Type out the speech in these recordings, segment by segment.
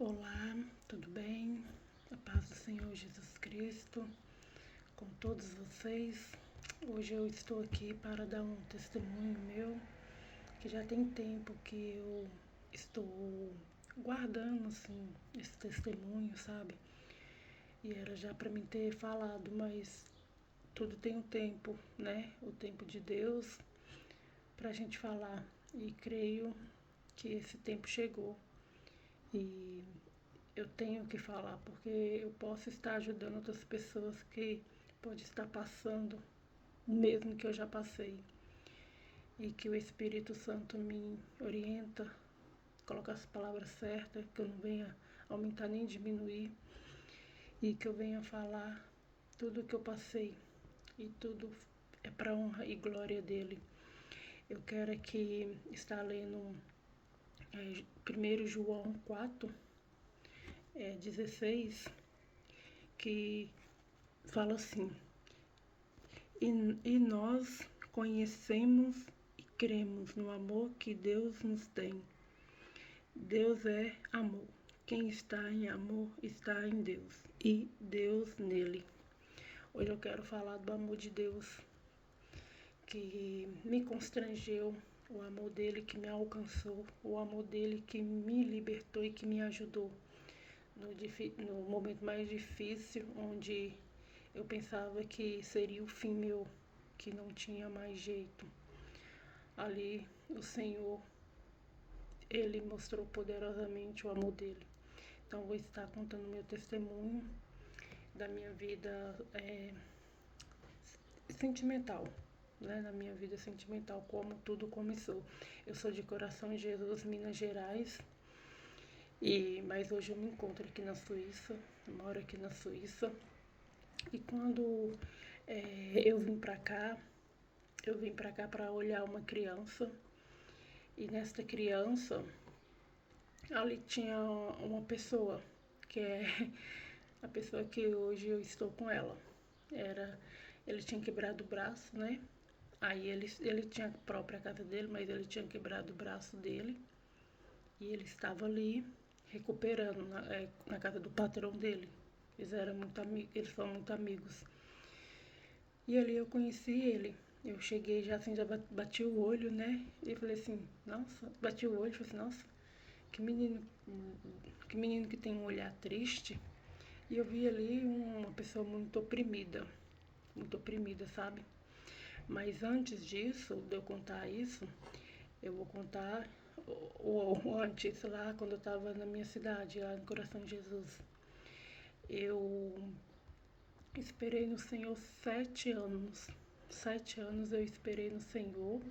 Olá, tudo bem? A paz do Senhor Jesus Cristo com todos vocês. Hoje eu estou aqui para dar um testemunho meu, que já tem tempo que eu estou guardando assim esse testemunho, sabe? E era já para mim ter falado, mas tudo tem um tempo, né? O tempo de Deus para a gente falar. E creio que esse tempo chegou. E eu tenho que falar, porque eu posso estar ajudando outras pessoas que pode estar passando o mesmo que eu já passei. E que o Espírito Santo me orienta, coloca as palavras certas, que eu não venha aumentar nem diminuir, e que eu venha falar tudo o que eu passei. E tudo é para honra e glória dele. Eu quero aqui estar lendo 1 João 4, 16, que fala assim: E nós conhecemos e cremos no amor que Deus nos tem. Deus é amor. Quem está em amor está em Deus e Deus nele. Hoje eu quero falar do amor de Deus, que me constrangeu, o amor dele que me alcançou, o amor dele que me libertou e que me ajudou no momento mais difícil, onde eu pensava que seria o fim meu, que não tinha mais jeito. Ali o Senhor, Ele mostrou poderosamente o amor dele. Então vou estar contando meu testemunho da minha vida sentimental, né? Da minha vida sentimental, como tudo começou. Eu sou de Coração de Jesus, Minas Gerais, mas hoje eu me encontro aqui na Suíça, moro aqui na Suíça. E quando eu vim pra cá para olhar uma criança. E nesta criança, ali tinha uma pessoa, que é a pessoa que hoje eu estou com ela. Ele tinha quebrado o braço, né? Aí ele tinha a própria casa dele, mas ele tinha quebrado o braço dele. E ele estava ali recuperando na casa do patrão dele. Eles são muito amigos. E ali eu conheci ele. Eu cheguei já assim, já bati o olho, né? E falei assim, nossa, bati o olho e falei assim, nossa, que menino que tem um olhar triste. E eu vi ali uma pessoa muito oprimida, sabe? Mas antes disso, de eu contar isso, eu vou contar o antes, lá quando eu estava na minha cidade, lá no Coração de Jesus. Eu esperei no Senhor 7 anos. 7 anos eu esperei no Senhor,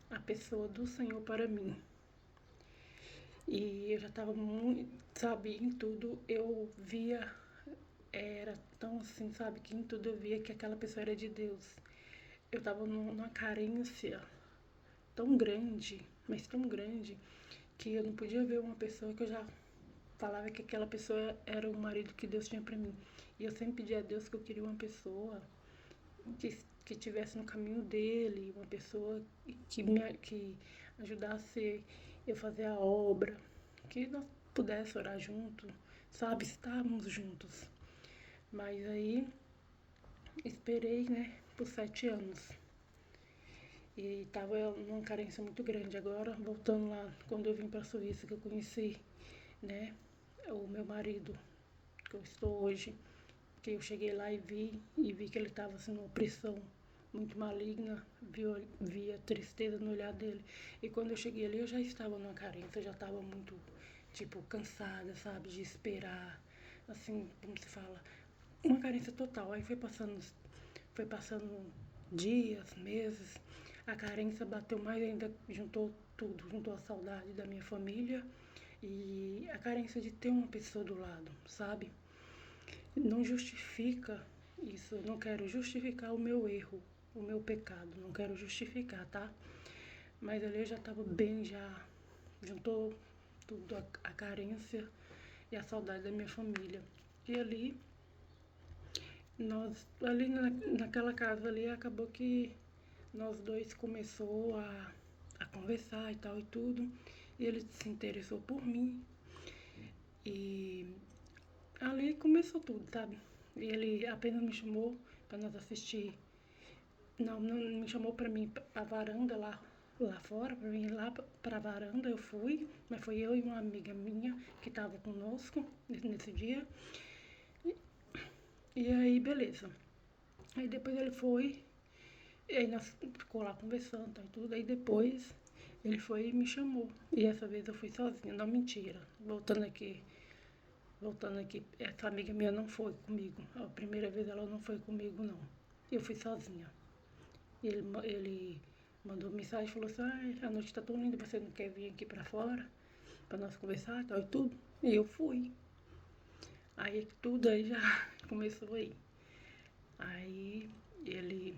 a pessoa do Senhor para mim. E eu já estava muito, sabe, em tudo eu via, era tão assim, sabe, que em tudo eu via que aquela pessoa era de Deus. Eu estava numa carência tão grande, mas tão grande, que eu não podia ver uma pessoa que eu já falava que aquela pessoa era o marido que Deus tinha para mim. E eu sempre pedia a Deus que eu queria uma pessoa que estivesse no caminho dele, uma pessoa que ajudasse eu fazer a obra, que nós pudéssemos orar juntos, sabe, estarmos juntos. Mas aí esperei, né, por 7 anos. E estava numa carência muito grande. Agora, voltando lá, quando eu vim para a Suíça, que eu conheci, né, o meu marido, que eu estou hoje, que eu cheguei lá e vi que ele estava assim, numa opressão muito maligna, via tristeza no olhar dele. E quando eu cheguei ali, eu já estava numa carência, eu já estava muito, tipo, cansada, sabe, de esperar, assim, como se fala, uma carência total. Aí foi passando dias, meses, a carência bateu mais ainda, juntou tudo, juntou a saudade da minha família e a carência de ter uma pessoa do lado, sabe? Não justifica isso, eu não quero justificar o meu erro, o meu pecado, não quero justificar, tá? Mas ali eu já estava bem, já juntou tudo, a carência e a saudade da minha família. E ali naquela casa ali, acabou que nós dois começou a conversar e tal e tudo, e ele se interessou por mim. E ali começou tudo, sabe? Ele apenas me chamou para nós assistir. Não me chamou para mim pra varanda lá fora, para mim ir lá pra varanda. Eu fui, mas foi eu e uma amiga minha que estava conosco nesse dia. E aí, beleza. Aí depois ele foi, e aí nós ficou lá conversando e tudo. Aí depois ele foi e me chamou. E essa vez eu fui sozinha, não, mentira. Voltando aqui, essa amiga minha não foi comigo. A primeira vez ela não foi comigo, não. Eu fui sozinha. Ele mandou mensagem e falou assim: a noite tá tão linda, você não quer vir aqui pra fora pra nós conversar e tal e tudo? E eu fui. Aí tudo aí já começou aí. Aí ele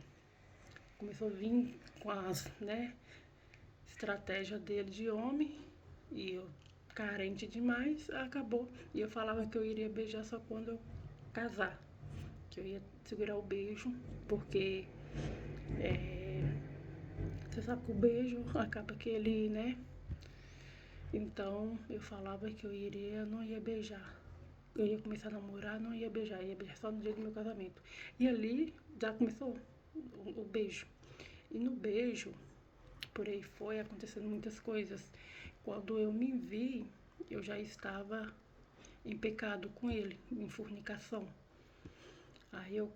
começou a vir com as, né, estratégia dele de homem, e eu carente demais, acabou. E eu falava que eu iria beijar só quando eu casar, que eu ia segurar o beijo, porque você sabe que o beijo acaba que ele, né? Então eu falava que eu iria, não ia beijar. Eu ia começar a namorar, não ia beijar só no dia do meu casamento. E ali já começou o beijo. E no beijo, por aí foi acontecendo muitas coisas. Quando eu me vi, eu já estava em pecado com ele, em fornicação. Aí eu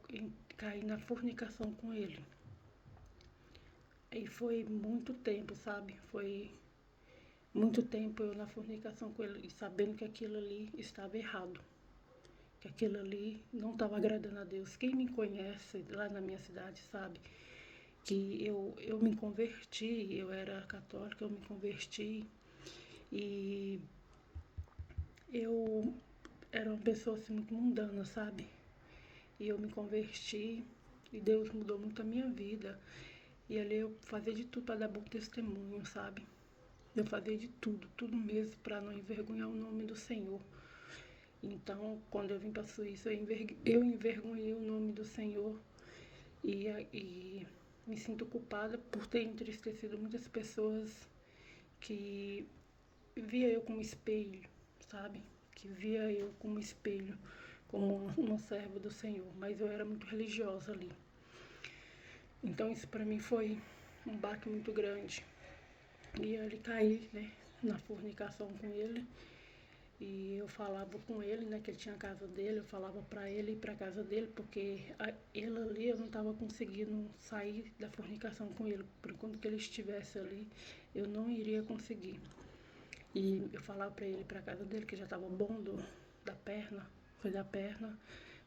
caí na fornicação com ele. E foi muito tempo, sabe? Foi muito tempo eu na fornicação com ele, sabendo que aquilo ali estava errado. Que aquilo ali não estava agradando a Deus. Quem me conhece lá na minha cidade sabe que eu me converti, eu era católica, eu me converti e eu era uma pessoa assim muito mundana, sabe? E eu me converti e Deus mudou muito a minha vida. E ali eu fazia de tudo para dar bom testemunho, sabe? Eu fazia de tudo, tudo mesmo, para não envergonhar o nome do Senhor. Então, quando eu vim para a Suíça, eu envergonhei o nome do Senhor e me sinto culpada por ter entristecido muitas pessoas que via eu como espelho, sabe? Que via eu como espelho, como uma serva do Senhor, mas eu era muito religiosa ali. Então isso para mim foi um baque muito grande. E ele caí, né, na fornicação com ele. E eu falava com ele, né, que ele tinha a casa dele, eu falava para ele ir para casa dele, porque ele ali eu não estava conseguindo sair da fornicação com ele. Por enquanto que ele estivesse ali, eu não iria conseguir. E eu falava para ele ir para casa dele, que já estava bom da perna, foi da perna,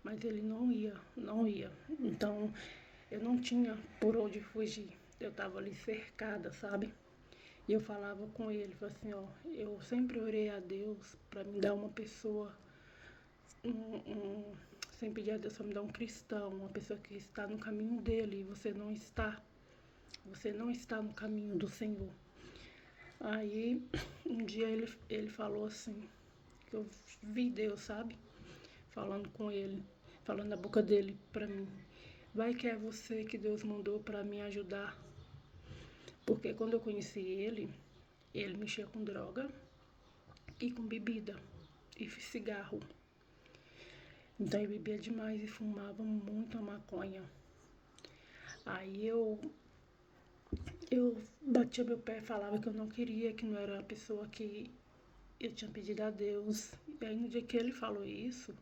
mas ele não ia, não ia. Então eu não tinha por onde fugir. Eu estava ali cercada, sabe? E eu falava com ele, falava assim, ó, eu sempre orei a Deus para me dar uma pessoa, sempre pedi a Deus para me dar um cristão, uma pessoa que está no caminho dele, e você não está no caminho do Senhor. Aí, um dia ele falou assim, que eu vi Deus, sabe? Falando com ele, falando na boca dele para mim. Vai que é você que Deus mandou para me ajudar. Porque quando eu conheci ele mexia com droga e com bebida e cigarro. Então ele bebia demais e fumava muito a maconha. Aí eu batia meu pé, falava que eu não queria, que não era a pessoa que eu tinha pedido a Deus. E aí no dia que ele falou isso,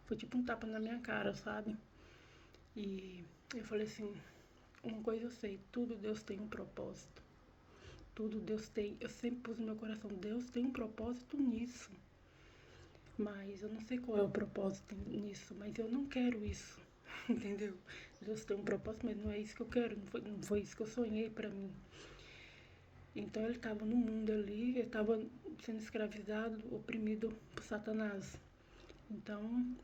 foi tipo um tapa na minha cara, sabe? E eu falei assim, uma coisa eu sei, tudo Deus tem um propósito. Tudo Deus tem, eu sempre pus no meu coração, Deus tem um propósito nisso. Mas eu não sei qual é o propósito nisso, mas eu não quero isso, entendeu? Deus tem um propósito, mas não é isso que eu quero, não foi isso que eu sonhei pra mim. Então ele estava no mundo ali, ele estava sendo escravizado, oprimido por Satanás. Então,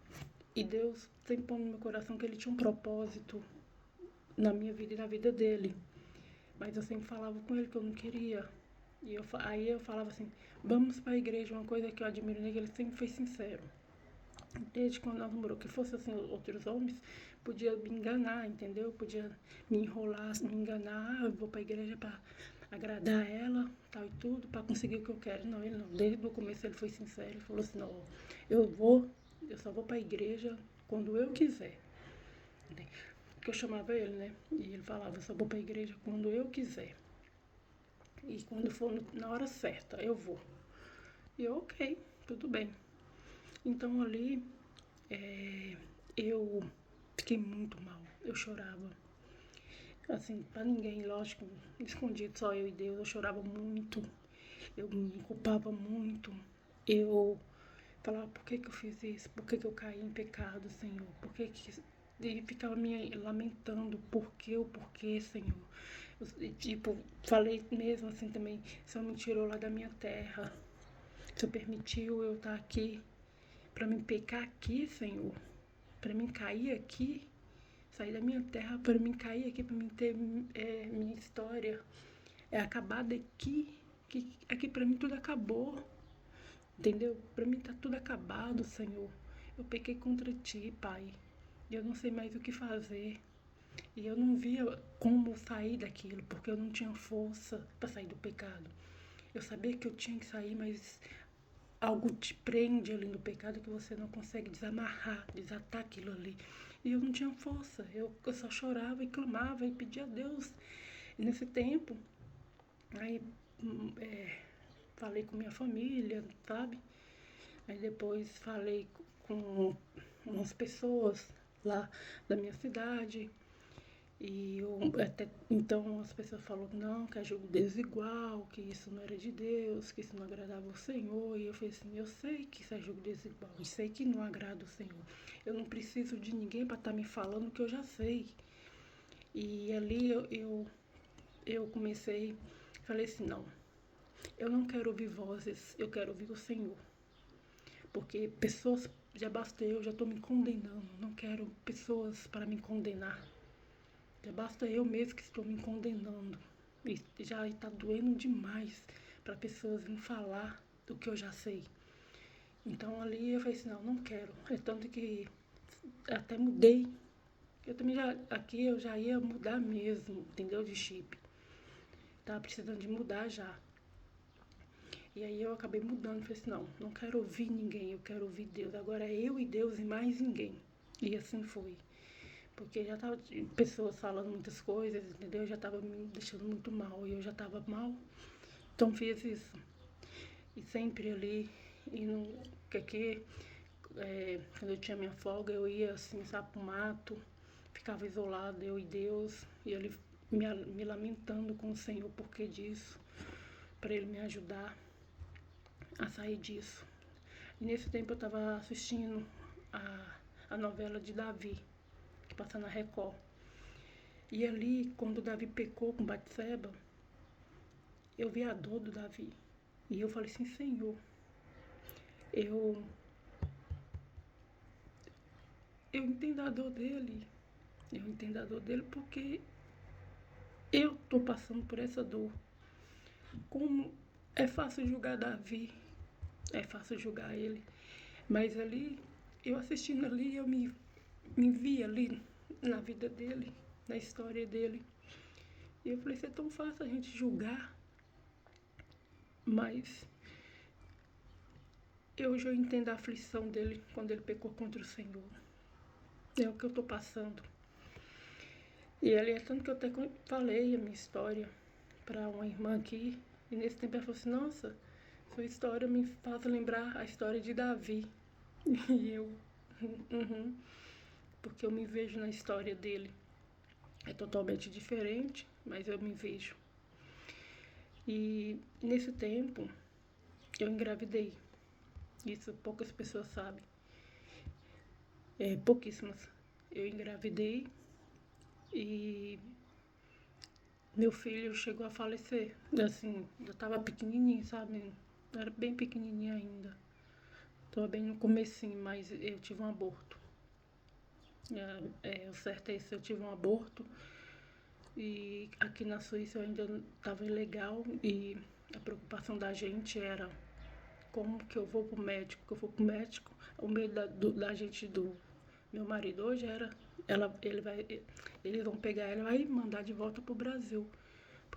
e Deus sempre pôs no meu coração que ele tinha um propósito na minha vida e na vida dele. Mas eu sempre falava com ele que eu não queria. Aí eu falava assim, vamos para a igreja, uma coisa que eu admiro nele, ele sempre foi sincero. Desde quando nós namorou, que fosse assim, outros homens, podia me enganar, entendeu? Podia me enrolar, me enganar, eu vou para a igreja para agradar ela, tal e tudo, para conseguir o que eu quero. Não, ele não. Desde o começo ele foi sincero, ele falou assim, não, eu só vou para a igreja quando eu quiser. Porque eu chamava ele, né? E ele falava, eu só vou para a igreja quando eu quiser. E quando for na hora certa, eu vou. E eu, ok, tudo bem. Então ali, eu fiquei muito mal. Eu chorava. Assim, pra ninguém, lógico, escondido, só eu e Deus. Eu chorava muito. Eu me culpava muito. Eu falava, por que eu fiz isso? Por que eu caí em pecado, Senhor? Por que e ficava me lamentando, por que o porquê, Senhor? Tipo, falei mesmo assim também, o Senhor me tirou lá da minha terra. O Senhor permitiu eu estar aqui, para mim pecar aqui, Senhor. Para mim cair aqui, sair da minha terra, para mim cair aqui, para mim ter minha história. É acabar daqui, que aqui para mim tudo acabou. Entendeu? Para mim tá tudo acabado, Senhor. Eu pequei contra ti, Pai. E eu não sei mais o que fazer. E eu não via como sair daquilo, porque eu não tinha força para sair do pecado. Eu sabia que eu tinha que sair, mas algo te prende ali no pecado que você não consegue desamarrar, desatar aquilo ali. E eu não tinha força. Eu só chorava e clamava e pedia a Deus. E nesse tempo, aí falei com minha família, sabe? Aí depois falei com umas pessoas lá da minha cidade. E até então as pessoas falaram não, que é jogo desigual, que isso não era de Deus, que isso não agradava o Senhor. E eu falei assim, eu sei que isso é jogo desigual, eu sei que não agrada o Senhor. Eu não preciso de ninguém para estar me falando o que eu já sei. E ali eu comecei, falei assim, não, eu não quero ouvir vozes, eu quero ouvir o Senhor. Porque pessoas, já basta eu, já estou me condenando, não quero pessoas para me condenar. Já basta eu mesmo que estou me condenando. E já está doendo demais para pessoas virem falar do que eu já sei. Então ali eu falei assim, não quero. É tanto que até mudei. Eu também aqui eu já ia mudar mesmo, entendeu? De chip. Tava precisando de mudar já. E aí eu acabei mudando, falei assim, não quero ouvir ninguém, eu quero ouvir Deus. Agora é eu e Deus e mais ninguém. E assim foi. Porque já tava pessoas falando muitas coisas, entendeu? Já tava me deixando muito mal e eu já tava mal. Então fiz isso. E sempre ali, indo, que aqui, quando eu tinha minha folga, eu ia assim, sabe, pro mato, ficava isolado, eu e Deus, e ele me lamentando com o Senhor por que disso, para ele me ajudar a sair disso. E nesse tempo eu tava assistindo a novela de Davi, que passa na Record. E ali, quando Davi pecou com Batseba, eu vi a dor do Davi. E eu falei assim, Senhor, eu entendo a dor dele. Eu entendo a dor dele porque eu tô passando por essa dor. Como é fácil julgar Davi, é fácil julgar ele. Mas ali, eu assistindo ali, eu me vi ali na vida dele, na história dele. E eu falei, isso é tão fácil a gente julgar, mas eu já entendo a aflição dele quando ele pecou contra o Senhor. É o que eu tô passando. E ali é tanto que eu até falei a minha história para uma irmã aqui. E nesse tempo ela falou assim, nossa, sua história me faz lembrar a história de Davi. E eu, porque eu me vejo na história dele. É totalmente diferente, mas eu me vejo. E nesse tempo eu engravidei. Isso poucas pessoas sabem. Pouquíssimas. Eu engravidei e meu filho chegou a falecer. Assim, eu tava pequenininho, sabe? Era bem pequenininho ainda. Tava bem no comecinho, mas eu tive um aborto. O certo é isso, eu tive um aborto. E aqui na Suíça eu ainda estava ilegal e a preocupação da gente era como que eu vou pro médico, o medo da gente, do meu marido hoje era, eles vão pegar ela e vai mandar de volta pro Brasil.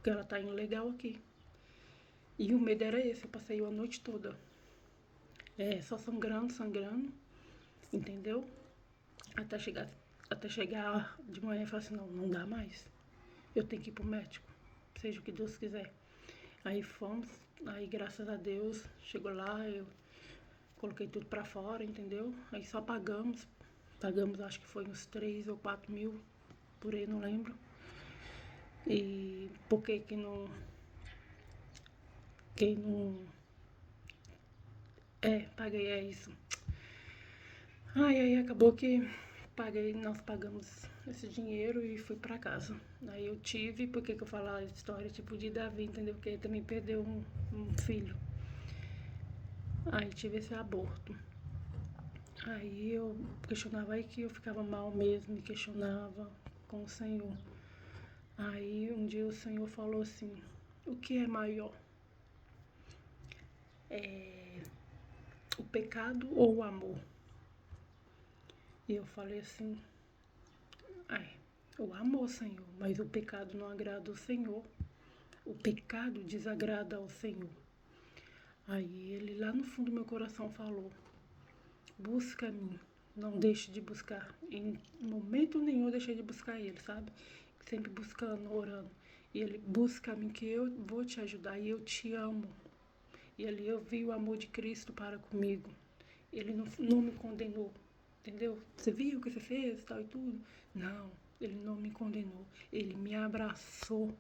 porque ela tá ilegal aqui. E o medo era esse, eu passei a noite toda. Só sangrando, entendeu? Até chegar, até chegar de manhã e falar assim, não dá mais. Eu tenho que ir pro médico, seja o que Deus quiser. Aí fomos, aí graças a Deus, chegou lá, eu coloquei tudo pra fora, entendeu? Aí só pagamos acho que foi uns 3 ou 4 mil, por aí, não lembro. E por que quem não, paguei, isso. Aí acabou que nós pagamos esse dinheiro e fui pra casa. Aí eu tive, por que eu falo a história tipo de Davi, entendeu? Porque ele também perdeu um filho. Aí tive esse aborto. Aí eu questionava, aí que eu ficava mal mesmo, me questionava com o Senhor. Aí um dia o Senhor falou assim, o que é maior? O pecado ou o amor? E eu falei assim, o amor, Senhor, mas o pecado não agrada ao Senhor. O pecado desagrada ao Senhor. Aí ele lá no fundo do meu coração falou, busca-me, não deixe de buscar. Em momento nenhum eu deixei de buscar ele, sabe? Sempre buscando, orando. E ele, busca-me que eu vou te ajudar e eu te amo. E ali eu vi o amor de Cristo para comigo. Ele não me condenou, entendeu? Você viu o que você fez, tal e tudo? Não, ele não me condenou. Ele me abraçou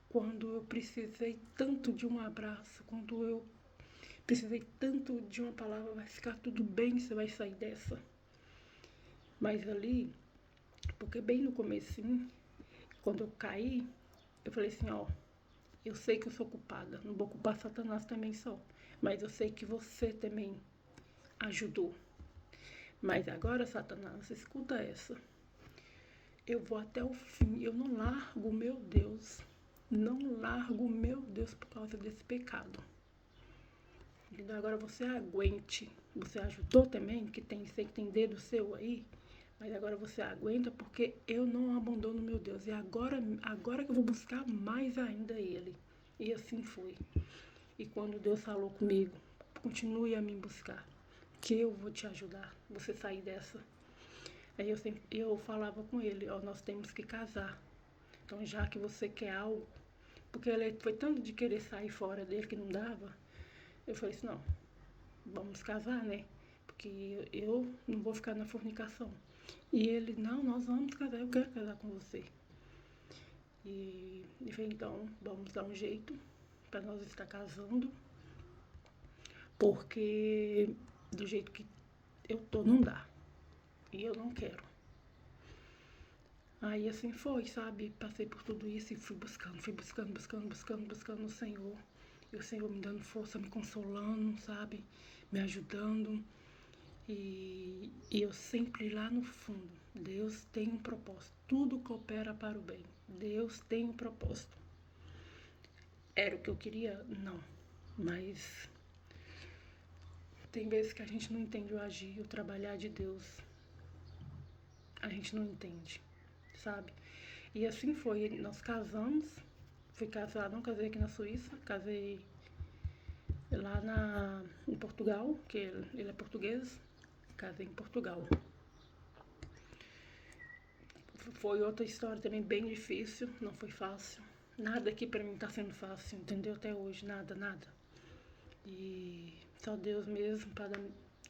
quando eu precisei tanto de um abraço, quando eu precisei tanto de uma palavra, vai ficar tudo bem, você vai sair dessa. Mas ali, porque bem no comecinho, quando eu caí, eu falei assim, eu sei que eu sou culpada, não vou culpar Satanás também só, mas eu sei que você também ajudou. Mas agora, Satanás, escuta essa. Eu vou até o fim, eu não largo o meu Deus. Não largo o meu Deus por causa desse pecado. Então agora você aguente. Você ajudou também, que sei que tem dedo seu aí. Mas agora você aguenta porque eu não abandono meu Deus. E agora que eu vou buscar mais ainda ele. E assim foi. E quando Deus falou comigo, continue a me buscar, que eu vou te ajudar, você sair dessa. Aí eu falava com ele, nós temos que casar. Então já que você quer algo, porque ele foi tanto de querer sair fora dele que não dava, eu falei assim, não, vamos casar, né? Porque eu não vou ficar na fornicação. E ele, não, nós vamos casar, eu quero casar com você. E eu falei, então, vamos dar um jeito para nós estar casando, porque do jeito que eu tô não dá. E eu não quero. Aí assim foi, sabe? Passei por tudo isso e fui buscando o Senhor. E o Senhor me dando força, me consolando, sabe? Me ajudando. E eu sempre lá no fundo, Deus tem um propósito. Tudo coopera para o bem. Deus tem um propósito. Era o que eu queria? Não. Mas tem vezes que a gente não entende o agir, o trabalhar de Deus. A gente não entende, sabe? E assim foi, nós casamos, fui casar, não casei aqui na Suíça, casei lá em Portugal, que ele é português, casei em Portugal. Foi outra história também bem difícil, não foi fácil. Nada aqui pra mim tá sendo fácil, entendeu? Até hoje, nada. E só Deus mesmo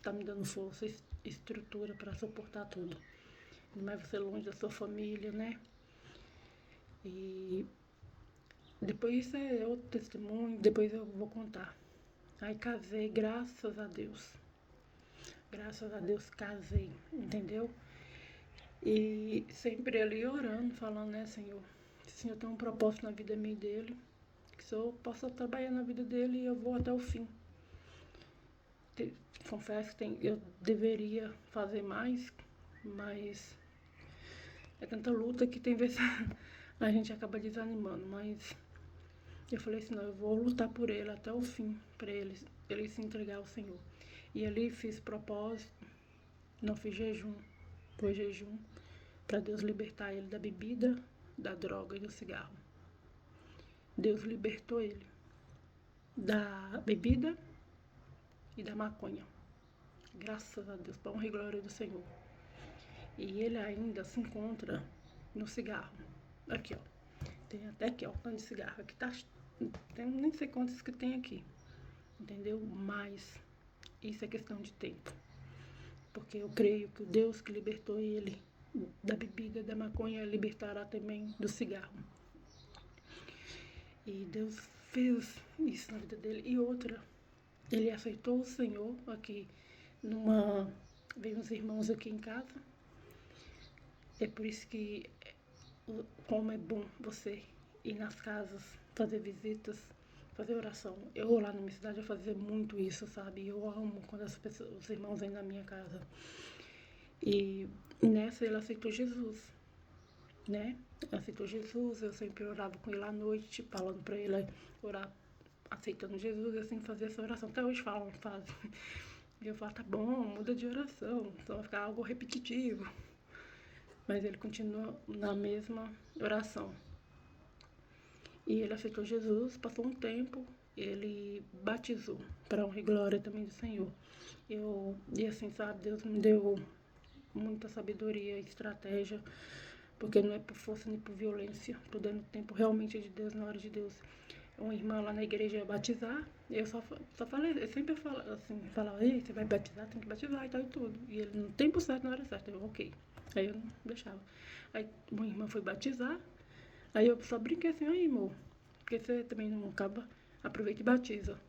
tá me dando força e estrutura pra suportar tudo. Mas você longe da sua família, né? E depois isso é outro testemunho, depois eu vou contar. Aí casei, graças a Deus. Graças a Deus casei, entendeu? E sempre ali orando, falando, né, Senhor? Se o Senhor tem um propósito na vida minha e dele, que o Senhor possa trabalhar na vida dele e eu vou até o fim. Confesso que eu deveria fazer mais, mas é tanta luta que tem vezes a gente acaba desanimando, mas eu falei assim, não, eu vou lutar por ele até o fim, para ele se entregar ao Senhor. E ali fiz propósito, não fiz jejum, foi jejum, para Deus libertar ele da bebida, da droga e do cigarro. Deus libertou ele da bebida e da maconha. Graças a Deus, para honra e glória do Senhor. E ele ainda se encontra no cigarro. Aqui, ó. Tem até aqui, ó, o cano de cigarro. Aqui tá. Tem, nem sei quantos que tem aqui. Entendeu? Mas isso é questão de tempo. Porque eu creio que o Deus que libertou ele da bebida, da maconha, libertará também do cigarro. E Deus fez isso na vida dele. E outra, ele aceitou o Senhor aqui veio uns irmãos aqui em casa. É por isso que, como é bom você ir nas casas, fazer visitas, fazer oração. Eu lá na minha cidade eu fazia muito isso, sabe? Eu amo quando os irmãos vêm na minha casa. E nessa ele aceitou Jesus, né? Aceitou Jesus, eu sempre orava com ele à noite, falando pra ele orar, aceitando Jesus, assim, fazer essa oração. Até hoje fazem. E eu falo, tá bom, muda de oração, só vai ficar algo repetitivo. Mas ele continua na mesma oração. E ele aceitou Jesus, passou um tempo, ele batizou, para honra e glória também do Senhor. E assim, sabe, Deus me deu muita sabedoria e estratégia, porque não é por força nem por violência, tô dando tempo realmente de Deus, na hora de Deus. Uma irmã lá na igreja ia batizar, eu só falei, eu sempre falo, assim, falava, ei, você vai batizar, tem que batizar e tal e tudo. E ele no tempo certo, na hora certa, eu, ok. Aí eu não deixava. Aí uma irmã foi batizar, aí eu só brinquei assim, aí, amor, porque você também não acaba, aproveita e batiza.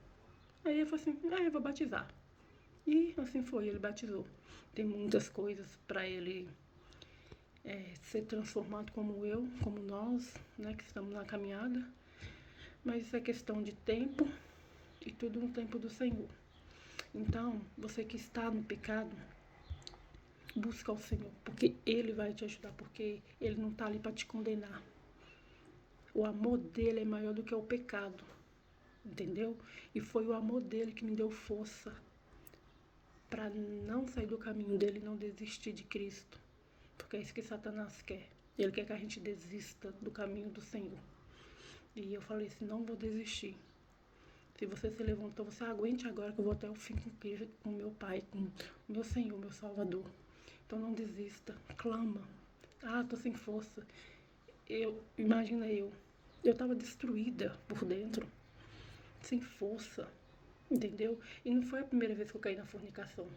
Aí ele falou assim, eu vou batizar. E assim foi, ele batizou. Tem muitas coisas para ele ser transformado como eu, como nós, né, que estamos na caminhada. Mas isso é questão de tempo e tudo no tempo do Senhor. Então, você que está no pecado, busca o Senhor, porque Ele vai te ajudar, porque Ele não está ali para te condenar. O amor dele é maior do que o pecado, entendeu? E foi o amor dele que me deu força para não sair do caminho dele e não desistir de Cristo. Porque é isso que Satanás quer. Ele quer que a gente desista do caminho do Senhor. E eu falei assim, não vou desistir. Se você se levantou, você aguente agora que eu vou até o fim com o meu Pai, com o meu Senhor, meu Salvador. Então não desista, clama. Tô sem força. Imagina eu estava destruída por dentro, sem força, entendeu? E não foi a primeira vez que eu caí na fornicação,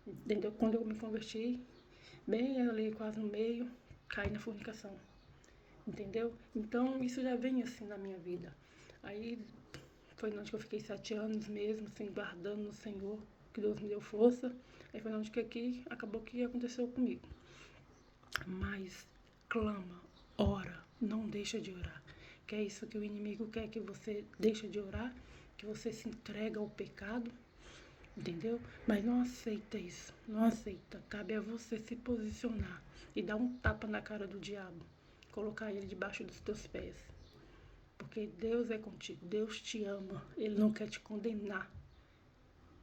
entendeu? Quando eu me converti, bem ali quase no meio, caí na fornicação, entendeu? Então isso já vem assim na minha vida. Aí foi onde que eu fiquei 7 anos mesmo, assim, guardando no Senhor, que Deus me deu força. Aí foi onde que aqui acabou que aconteceu comigo. Mas clama, ora, não deixa de orar. Que é isso que o inimigo quer, que você deixa de orar, que você se entrega ao pecado, entendeu? Mas não aceita isso, não aceita. Cabe a você se posicionar e dar um tapa na cara do diabo, colocar ele debaixo dos teus pés. Porque Deus é contigo, Deus te ama, Ele não quer te condenar,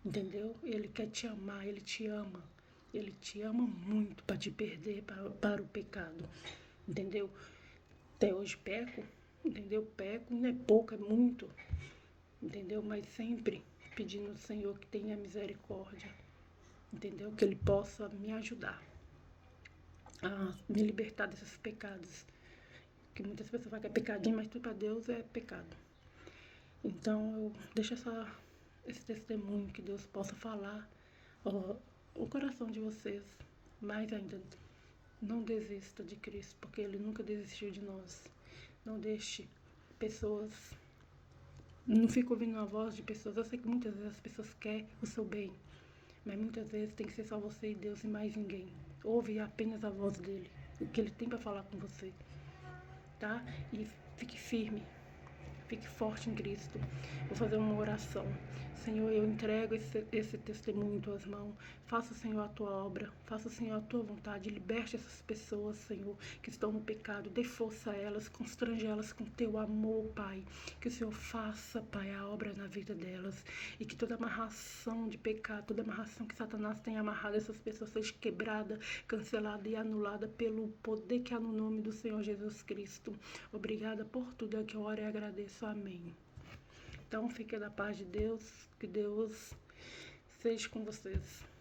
entendeu? Ele quer te amar, Ele te ama. Ele te ama muito para te perder para o pecado, entendeu? Até hoje peco, entendeu? Peco, não é pouco, é muito, entendeu? Mas sempre pedindo ao Senhor que tenha misericórdia, entendeu? Que Ele possa me ajudar a me libertar desses pecados. Que muitas pessoas falam que é pecadinho, mas tudo para Deus é pecado. Então eu deixo esse testemunho, que Deus possa falar o coração de vocês. Mais ainda, não desista de Cristo, porque Ele nunca desistiu de nós. Não deixe pessoas... Não fique ouvindo a voz de pessoas. Eu sei que muitas vezes as pessoas querem o seu bem, mas muitas vezes tem que ser só você e Deus e mais ninguém. Ouve apenas a voz dEle, o que Ele tem para falar com você, tá? E fique firme. Fique forte em Cristo. Vou fazer uma oração. Senhor, eu entrego esse testemunho em tuas mãos. Faça, Senhor, a tua obra. Faça, Senhor, a tua vontade. Liberte essas pessoas, Senhor, que estão no pecado. Dê força a elas, constrange elas com teu amor, Pai. Que o Senhor faça, Pai, a obra na vida delas. E que toda amarração de pecado, toda amarração que Satanás tem amarrado essas pessoas seja quebrada, cancelada e anulada pelo poder que há no nome do Senhor Jesus Cristo. Obrigada por tudo, é que eu oro e agradeço. Amém. Então, fique na paz de Deus, que Deus seja com vocês.